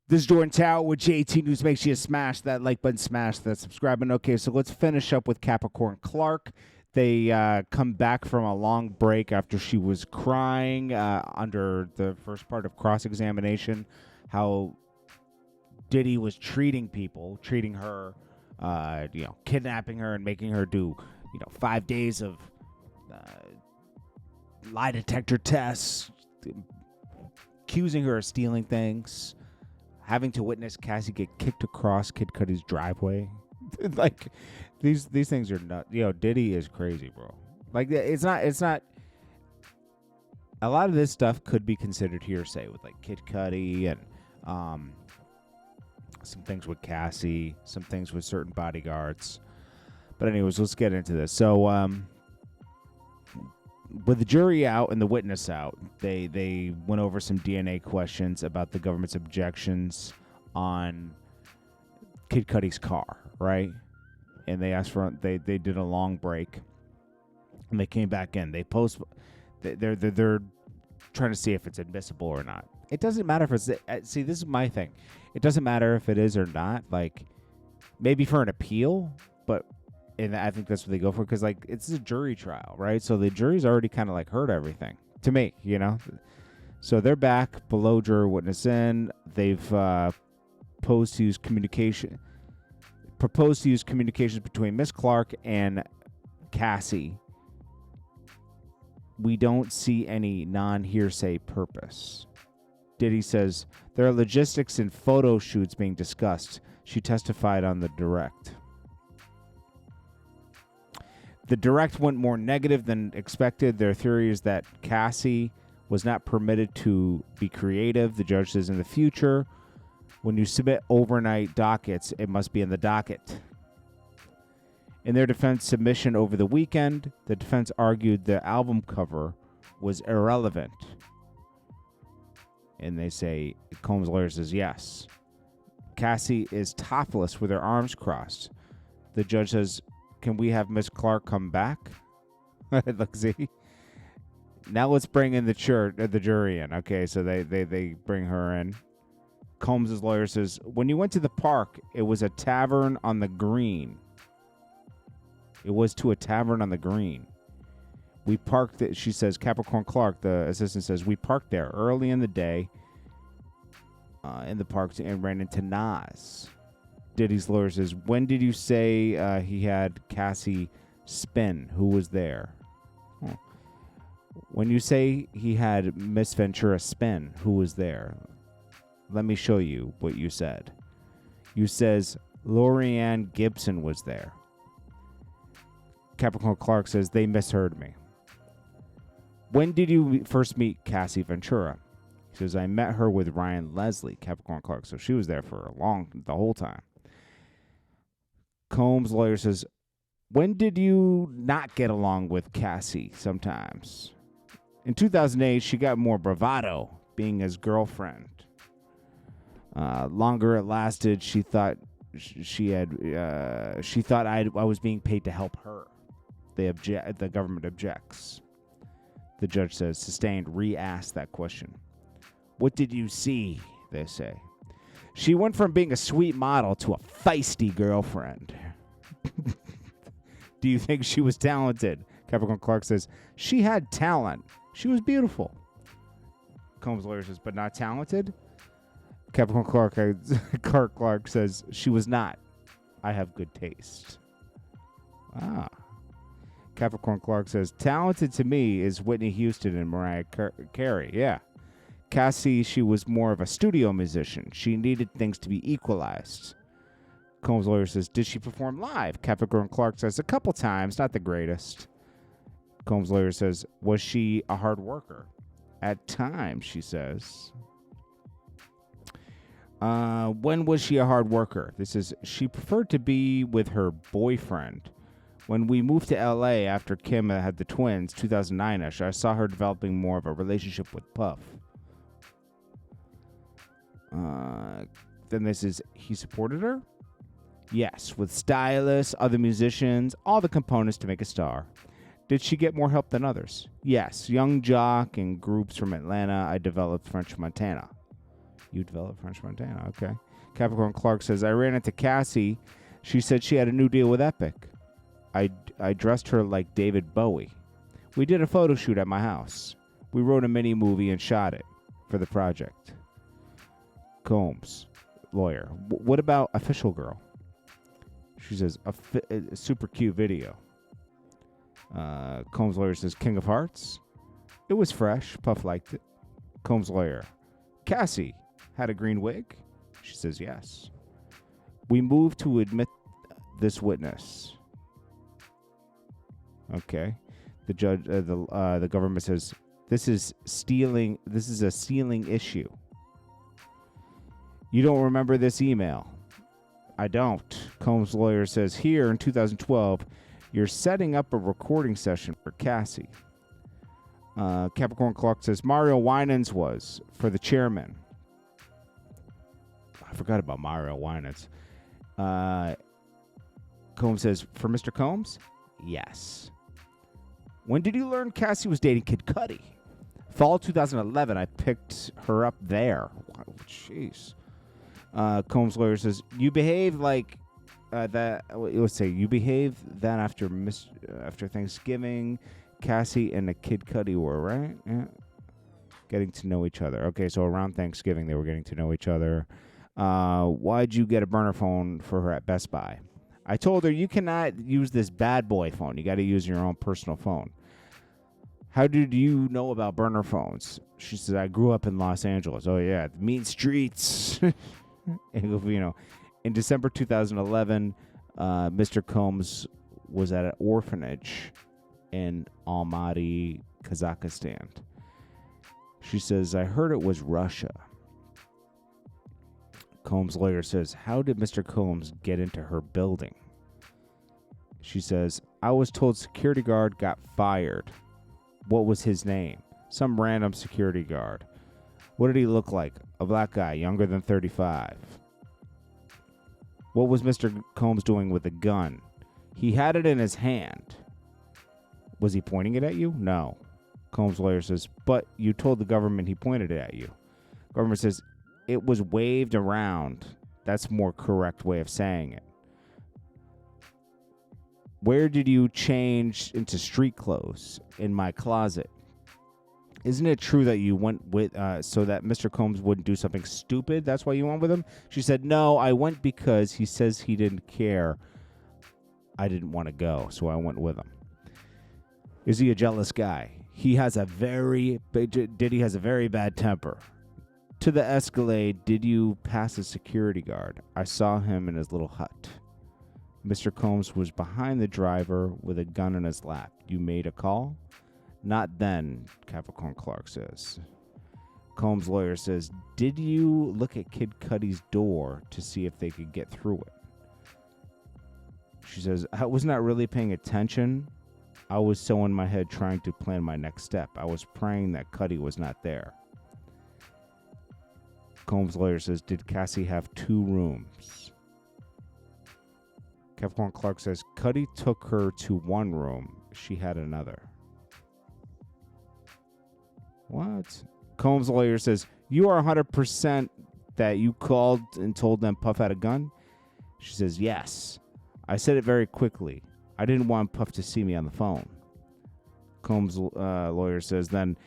This is Jordan Tower with JT News. Make sure you smash that like button, smash that subscribe button. Okay, so let's finish up with Capricorn Clark. They come back from a long break after she was crying under the first part of cross-examination, how Diddy was treating her, kidnapping her and making her do, 5 days of lie detector tests, accusing her of stealing things, having to witness Cassie get kicked across Kid Cudi's driveway. Like, these things are nuts. Diddy is crazy, bro. Like, it's not. A lot of this stuff could be considered hearsay with, like, Kid Cudi and some things with Cassie, some things with certain bodyguards. But anyways, let's get into this. So, with the jury out and the witness out, they went over some DNA questions about the government's objections on Kid Cudi's car, right? And they asked for they did a long break, and they came back in. They're trying to see if it's admissible or not. It doesn't matter if it's see. This is my thing. It doesn't matter if it is or not. Like, maybe for an appeal, but. And I think that's what they go for, because, like, it's a jury trial, right? So the jury's already kind of, like, heard everything, to me, So they're back below juror witness in. They've proposed to use communications between Miss Clark and Cassie. We don't see any non-hearsay purpose. Diddy says, there are logistics and photo shoots being discussed. She testified on the direct. The direct went more negative than expected. Their theory is that Cassie was not permitted to be creative. The judge says in the future, when you submit overnight dockets, it must be in the docket. In their defense submission over the weekend, the defense argued the album cover was irrelevant. And they say, Combs' lawyer says yes. Cassie is topless with her arms crossed. The judge says, can we have Miss Clark come back? Look, see. Now let's bring in the jury in. Okay, so they bring her in. Combs' lawyer says, when you went to the park, it was a tavern on the green. It was to a tavern on the green. We parked it, she says, Capricorn Clark, the assistant says, we parked there early in the day in the park and ran into Nas. Diddy's lawyer says, when did you say he had Cassie spin? Who was there? When you say he had Miss Ventura spin, who was there? Let me show you what you said. You says Lorianne Gibson was there. Capricorn Clark says, they misheard me. When did you first meet Cassie Ventura? He says, I met her with Ryan Leslie, Capricorn Clark. So she was there for the whole time. Combs' lawyer says, when did you not get along with Cassie sometimes? In 2008, she got more bravado, being his girlfriend. Longer it lasted, she thought I was being paid to help her. The government objects. The judge says, sustained, re-asked that question. What did you see, they say. She went from being a sweet model to a feisty girlfriend. Do you think she was talented? Capricorn Clark says, she had talent. She was beautiful. Combs' lawyer says, but not talented? Capricorn Clark says, she was not. I have good taste. Capricorn Clark says, talented to me is Whitney Houston and Mariah Carey. Yeah. Cassie, she was more of a studio musician. She needed things to be equalized. Combs' lawyer says, did she perform live? Capricorn Clark says, a couple times, not the greatest. Combs' lawyer says, was she a hard worker? At times, she says. When was she a hard worker? This is, she preferred to be with her boyfriend. When we moved to L.A. after Kim had the twins, 2009-ish, I saw her developing more of a relationship with Puff. Then this is, he supported her? Yes, with stylists, other musicians, all the components to make a star. Did she get more help than others? Yes, Young Jock and groups from Atlanta. I developed French Montana. You developed French Montana. Okay. Capricorn Clark says, I ran into Cassie. She said she had a new deal with Epic. I dressed her like David Bowie. We did a photo shoot at my house. We wrote a mini movie and shot it for the project. Combs, lawyer. What about Official Girl? She says, a super cute video. Combs lawyer says, King of Hearts. It was fresh. Puff liked it. Combs lawyer. Cassie had a green wig? She says, yes. We moved to admit this witness. Okay. The judge, the government says, this is stealing. This is a stealing issue. You don't remember this email? I don't. Combs' lawyer says, here in 2012, you're setting up a recording session for Cassie. Capricorn Clark says, Mario Winans was for the chairman. I forgot about Mario Winans. Combs says, for Mr. Combs? Yes. When did you learn Cassie was dating Kid Cudi? Fall 2011. I picked her up there. Jeez. Combs' lawyer says, you behave like that. Let's say you behave that after Thanksgiving. Cassie and the Kid Cudi were, right? Yeah. Getting to know each other. Okay, so around Thanksgiving, they were getting to know each other. Why'd you get a burner phone for her at Best Buy? I told her, you cannot use this bad boy phone. You got to use your own personal phone. How did you know about burner phones? She says, I grew up in Los Angeles. Oh, yeah, the mean streets. In December 2011, Mr. Combs was at an orphanage in Almaty, Kazakhstan. She says, I heard it was Russia. Combs' lawyer says, how did Mr. Combs get into her building? She says, I was told security guard got fired. What was his name? Some random security guard. What did he look like? A black guy, younger than 35. What was Mr. Combs doing with the gun? He had it in his hand. Was he pointing it at you? No. Combs' lawyer says, but you told the government he pointed it at you. Government says, it was waved around. That's a more correct way of saying it. Where did you change into street clothes? In my closet. Isn't it true that you went with so that Mr. Combs wouldn't do something stupid? That's why you went with him? She said, no, I went because he says he didn't care. I didn't want to go, so I went with him. Is he a jealous guy? Diddy has a very bad temper. To the Escalade, did you pass a security guard? I saw him in his little hut. Mr. Combs was behind the driver with a gun in his lap. You made a call? Not then, Capricorn Clark says. Combs' lawyer says, did you look at Kid Cudi's door to see if they could get through it? She says, I was not really paying attention. I was so in my head trying to plan my next step. I was praying that Cudi was not there. Combs' lawyer says, did Cassie have 2 rooms? Capricorn Clark says, Cudi took her to 1 room. She had another. What? Combs' lawyer says, you are 100% that you called and told them Puff had a gun? She says, yes. I said it very quickly. I didn't want Puff to see me on the phone. Combs' lawyer says, then,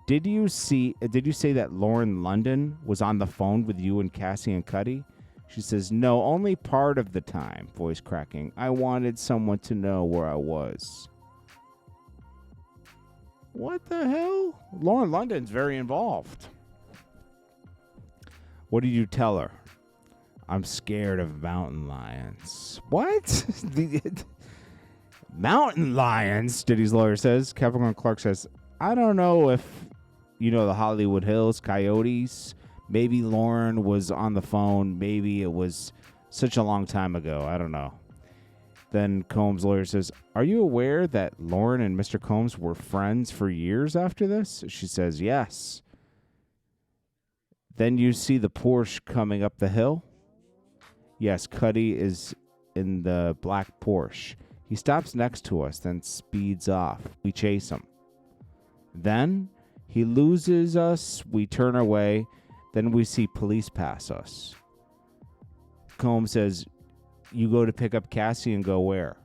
did you say that Lauren London was on the phone with you and Cassie and Cudi? She says, no, only part of the time, voice cracking. I wanted someone to know where I was. What the hell? Lauren London's very involved. What did you tell her? I'm scared of mountain lions. What? Mountain lions, Diddy's lawyer says. Capricorn Clark says, I don't know if you know the Hollywood Hills Coyotes. Maybe Lauren was on the phone. Maybe it was such a long time ago. I don't know. Then Combs' lawyer says, are you aware that Lauren and Mr. Combs were friends for years after this? She says, yes. Then you see the Porsche coming up the hill? Yes, Cudi is in the black Porsche. He stops next to us, then speeds off. We chase him. Then he loses us. We turn away. Then we see police pass us. Combs says, you go to pick up Cassie and go where?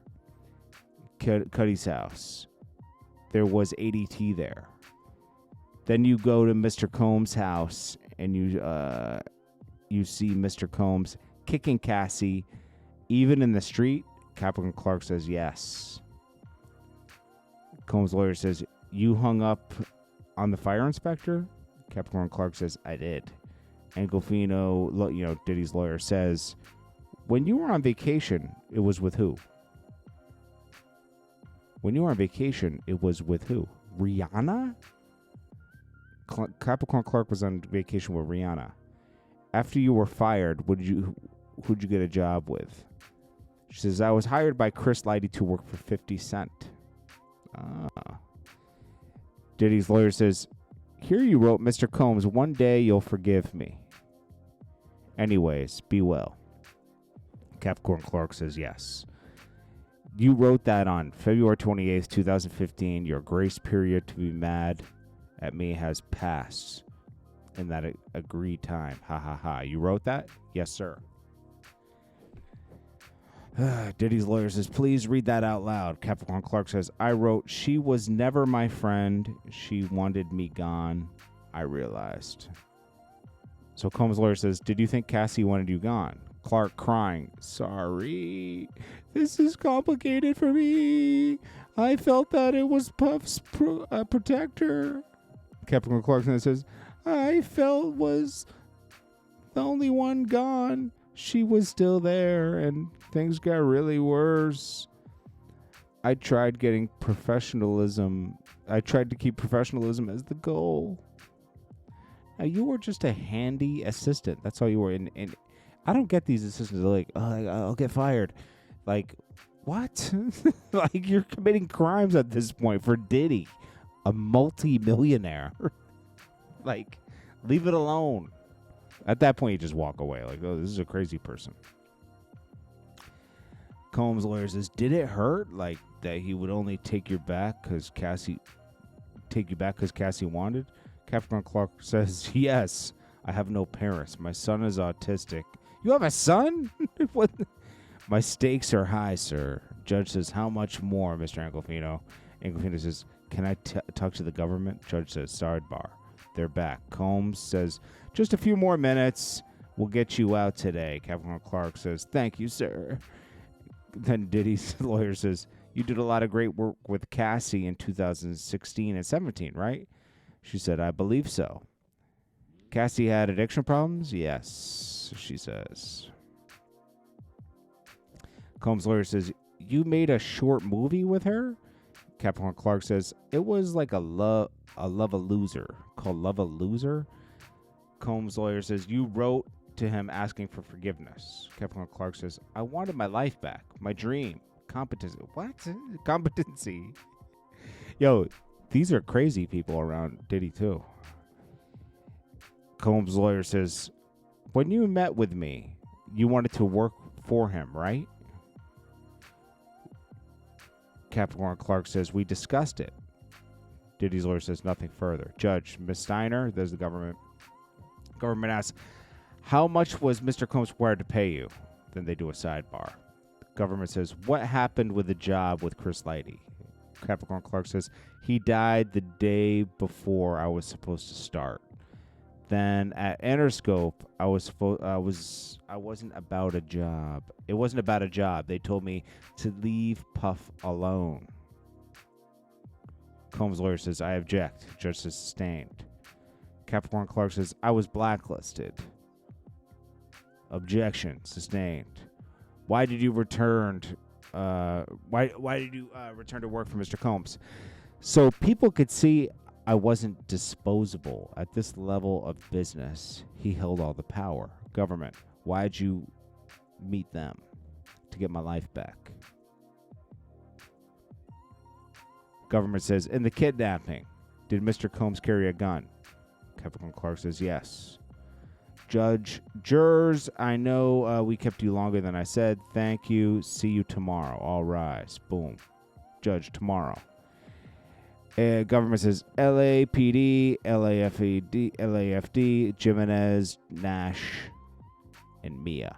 Cudi's house. There was ADT there. Then you go to Mr. Combs' house and you see Mr. Combs kicking Cassie even in the street. Capricorn Clark says yes. Combs' lawyer says, you hung up on the fire inspector? Capricorn Clark says, I did. And Golfino, Diddy's lawyer, says, when you were on vacation, it was with who? When you were on vacation, it was with who? Rihanna? Capricorn Clark was on vacation with Rihanna. After you were fired, who'd you get a job with? She says, I was hired by Chris Lighty to work for 50 Cent. Diddy's lawyer says, here you wrote, Mr. Combs, one day you'll forgive me. Anyways, be well. Capricorn Clark says yes. You wrote that on February 28th, 2015. Your grace period to be mad at me has passed in that agreed time. Ha ha ha. You wrote that? Yes, sir. Diddy's lawyer says, please read that out loud. Capricorn Clark says, I wrote, she was never my friend. She wanted me gone. I realized. So Combs' lawyer says, did you think Cassie wanted you gone? Clark crying, sorry. This is complicated for me. I felt that it was Puff's protector. Capricorn Clark says, I felt was the only one gone. She was still there, and things got really worse. I tried to keep professionalism as the goal. Now, you were just a handy assistant. That's all you were. And I don't get these assistants. They're like, oh, I'll get fired. Like, what? Like, you're committing crimes at this point for Diddy, a multi-millionaire. Like, leave it alone. At that point, you just walk away. Like, oh, this is a crazy person. Combs' lawyer says, did it hurt? Like, that he would only take you back because Cassie wanted? Capricorn Clark says, yes, I have no parents. My son is autistic. You have a son? What? My stakes are high, sir. Judge says, how much more, Mr. Angolfino? Angolfino says, can I talk to the government? Judge says, sidebar. They're back. Combs says, just a few more minutes. We'll get you out today. Capricorn Clark says, thank you, sir. Then Diddy's lawyer says, you did a lot of great work with Cassie in 2016 and 17, right? She said, I believe so. Cassie had addiction problems? Yes, she says. Combs' lawyer says, you made a short movie with her? Capricorn Clark says, it was like a love a loser, called Love a Loser. Combs' lawyer says, you wrote to him asking for forgiveness. Capricorn Clark says, I wanted my life back, my dream, competency. What? Competency. Yo, these are crazy people around Diddy too. Combs' lawyer says, when you met with me, you wanted to work for him, right? Capricorn Clark says, we discussed it. Diddy's lawyer says nothing further. Judge, Ms. Steiner, there's the government. Government asks, how much was Mr. Combs required to pay you? Then they do a sidebar. Government says, what happened with the job with Chris Lighty? Capricorn Clark says, he died the day before I was supposed to start. Then at Interscope, I wasn't about a job. It wasn't about a job. They told me to leave Puff alone. Combs' lawyer says, I object. Judge says, sustained. Capricorn Clark says, I was blacklisted. Objection, sustained. Why did you return? Why did you return to work for Mr. Combs? So people could see I wasn't disposable. At this level of business, he held all the power. Government, why'd you meet them? To get my life back. Government says, in the kidnapping, did Mr. Combs carry a gun? Capricorn Clark says, yes. Judge, jurors, I know we kept you longer than I said. Thank you. See you tomorrow. All rise. Boom. Judge, tomorrow. Government says LAPD, LAFD, Jimenez, Nash, and Mia.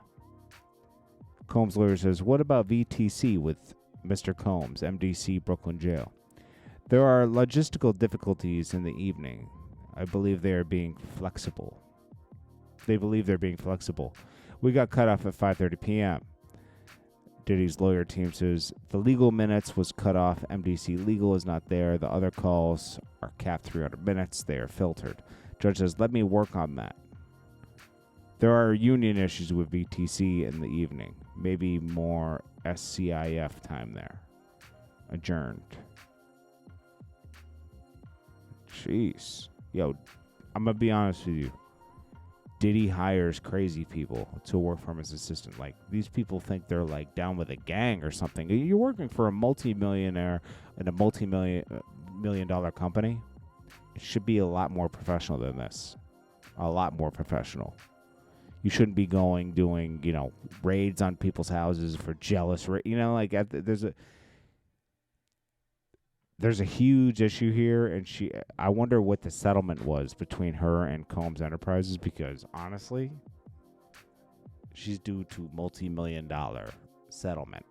Combs' lawyer says, what about VTC with Mr. Combs, MDC, Brooklyn Jail? There are logistical difficulties in the evening. I believe they are being flexible. They believe they're being flexible. We got cut off at 5:30 p.m. Diddy's lawyer team says the legal minutes was cut off. MDC legal is not there. The other calls are capped 300 minutes. They are filtered. Judge says, let me work on that. There are union issues with VTC in the evening. Maybe more SCIF time there. Adjourned. Jeez. Yo, I'm going to be honest with you. Diddy hires crazy people to work for him as assistant. Like, these people think they're, like, down with a gang or something. You're working for a multi-millionaire in a multi-million dollar company. It should be a lot more professional than this. A lot more professional. You shouldn't be doing, raids on people's houses for jealous, like, there's a huge issue here, and I wonder what the settlement was between her and Combs Enterprises, because honestly, she's due to multi-million-dollar settlement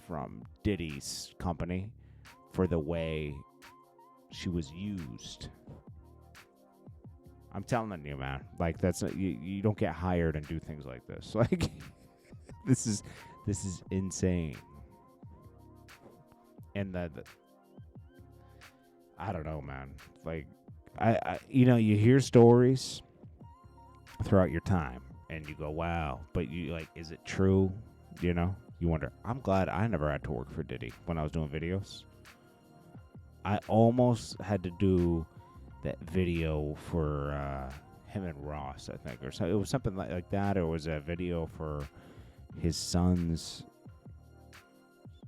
from Diddy's company for the way she was used. I'm telling you, man. Like, that's you don't get hired and do things like this. Like, this is insane. And I don't know, man. Like, I you hear stories throughout your time, and you go, wow. But you, like, is it true? You wonder. I'm glad I never had to work for Diddy when I was doing videos. I almost had to do that video for him and Ross, I think. Or so, it was something like that, or it was a video for his son's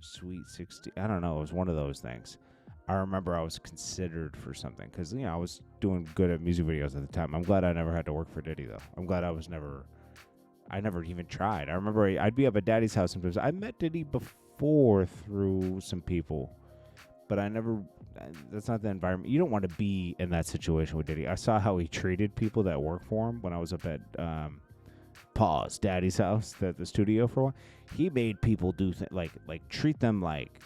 Sweet 16. I don't know. It was one of those things. I remember I was considered for something because, I was doing good at music videos at the time. I'm glad I never had to work for Diddy, though. I'm glad I never even tried. I remember I'd be up at Daddy's house sometimes. I met Diddy before through some people, but that's not the environment. You don't want to be in that situation with Diddy. I saw how he treated people that work for him when I was up at Daddy's house, the studio for a while. He made people do things like treat them like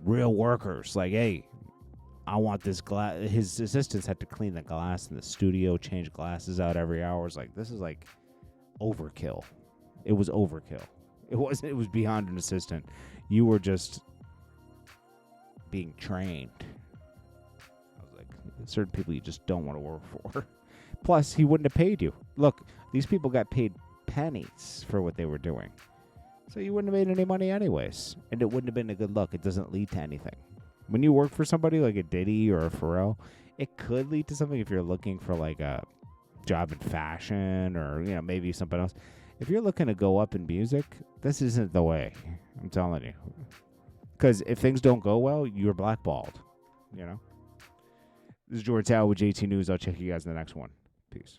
real workers. Like, hey, I want this glass. His assistants had to clean the glass in the studio, change glasses out every hour. It's like, this is like overkill. It was overkill. It was beyond an assistant. You were just being trained. I was like, certain people you just don't want to work for. Plus, he wouldn't have paid you. Look, these people got paid pennies for what they were doing. So you wouldn't have made any money anyways. And it wouldn't have been a good look. It doesn't lead to anything. When you work for somebody like a Diddy or a Pharrell, it could lead to something if you're looking for like a job in fashion or, maybe something else. If you're looking to go up in music, this isn't the way. I'm telling you. Because if things don't go well, you're blackballed. This is JordanTower with JT News. I'll check you guys in the next one. Peace.